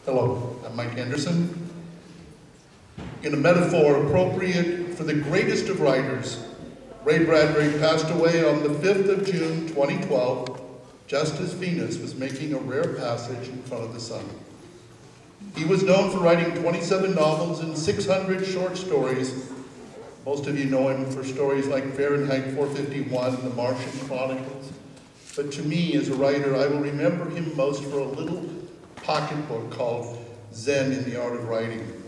Hello, I'm Mike Anderson. In a metaphor appropriate for the greatest of writers, Ray Bradbury passed away on the 5th of June, 2012, just as Venus was making a rare passage in front of the sun. He was known for writing 27 novels and 600 short stories. Most of you know him for stories like Fahrenheit 451 and The Martian Chronicles. But to me, as a writer, I will remember him most for a little pocketbook called Zen in the Art of Writing.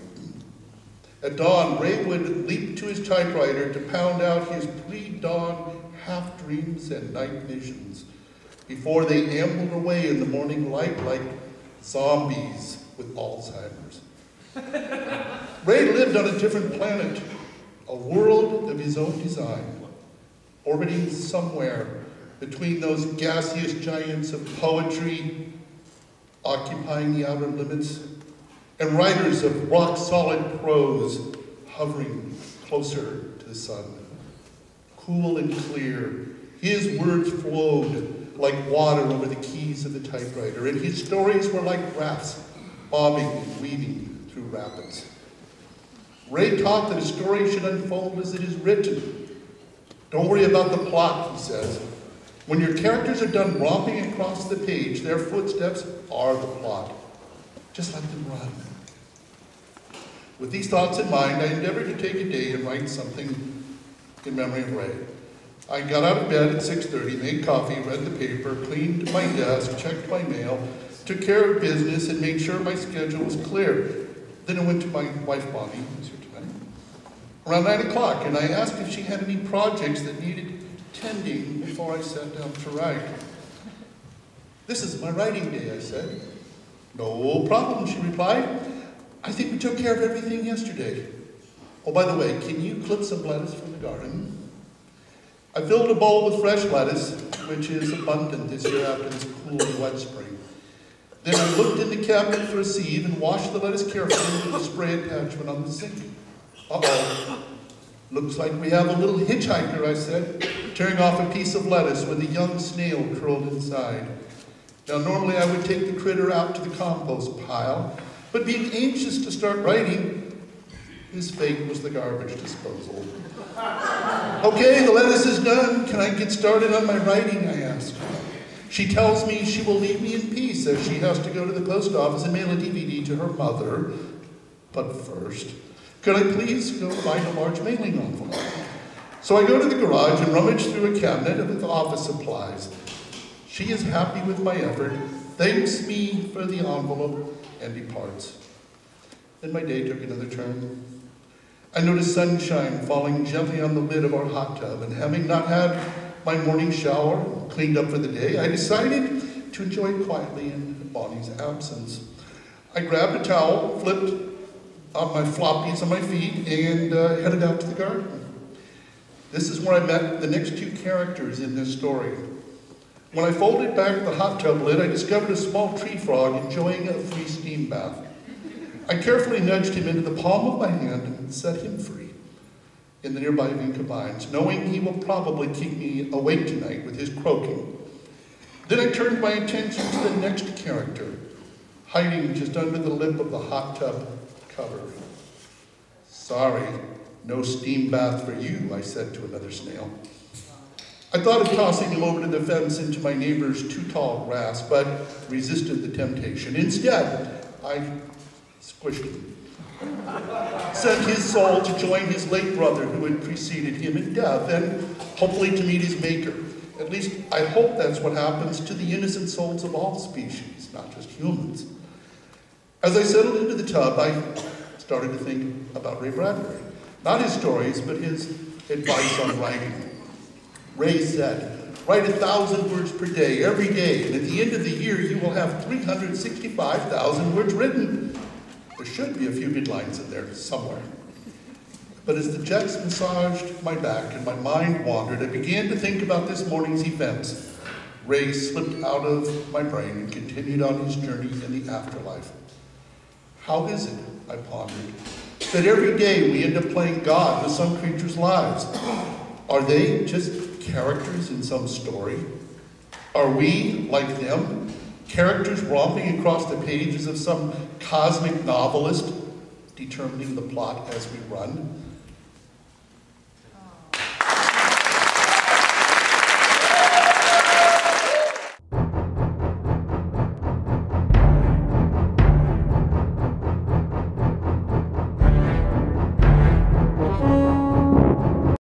At dawn, Ray would leap to his typewriter to pound out his pre-dawn half-dreams and night visions before they ambled away in the morning light like zombies with Alzheimer's. Ray lived on a different planet, a world of his own design, orbiting somewhere between those gaseous giants of poetry occupying the outer limits, and writers of rock-solid prose hovering closer to the sun. Cool and clear, his words flowed like water over the keys of the typewriter, and his stories were like rafts bobbing and weaving through rapids. Ray taught that a story should unfold as it is written. Don't worry about the plot, he says. When your characters are done romping across the page, their footsteps are the plot. Just let them run. With these thoughts in mind, I endeavored to take a day and write something in memory of Ray. I got out of bed at 6:30, made coffee, read the paper, cleaned my desk, checked my mail, took care of business, and made sure my schedule was clear. Then I went to my wife, Bonnie, who's here tonight, around 9 o'clock, and I asked if she had any projects that needed tending before I sat down to write. "This is my writing day," I said. "No problem," she replied. "I think we took care of everything yesterday. Oh, by the way, can you clip some lettuce from the garden?" I filled a bowl with fresh lettuce, which is abundant this year after this cool and wet spring. Then I looked in the cabinet for a sieve and washed the lettuce carefully with the spray attachment on the sink. Uh-oh. "Looks like we have a little hitchhiker," I said, tearing off a piece of lettuce with a young snail curled inside. Now, normally I would take the critter out to the compost pile, but being anxious to start writing, his fate was the garbage disposal. "Okay, the lettuce is done. Can I get started on my writing?" I asked. She tells me she will leave me in peace as she has to go to the post office and mail a DVD to her mother. But first, could I please go find a large mailing envelope? So I go to the garage and rummage through a cabinet with office supplies. She is happy with my effort, thanks me for the envelope, and departs. Then my day took another turn. I noticed sunshine falling gently on the lid of our hot tub, and having not had my morning shower, cleaned up for the day, I decided to enjoy it quietly in Bonnie's absence. I grabbed a towel, flipped on my floppies on my feet, and headed out to the garden. This is where I met the next two characters in this story. When I folded back the hot tub lid, I discovered a small tree frog enjoying a free steam bath. I carefully nudged him into the palm of my hand and set him free in the nearby vinca vines, knowing he will probably keep me awake tonight with his croaking. Then I turned my attention to the next character, hiding just under the lip of the hot tub cover. "Sorry, no steam bath for you," I said to another snail. I thought of tossing him over to the fence into my neighbor's too-tall grass, but resisted the temptation. Instead, I squished him, sent his soul to join his late brother who had preceded him in death, and hopefully to meet his maker. At least, I hope that's what happens to the innocent souls of all species, not just humans. As I settled into the tub, I started to think about Ray Bradbury. Not his stories, but his advice on writing. Ray said, "Write 1,000 words per day, every day, and at the end of the year, you will have 365,000 words written." There should be a few good lines in there somewhere. But as the jets massaged my back and my mind wandered, I began to think about this morning's events. Ray slipped out of my brain and continued on his journey in the afterlife. How is it, I pondered, that every day we end up playing God with some creatures' lives? Are they just characters in some story? Are we, like them, characters romping across the pages of some cosmic novelist, determining the plot as we run.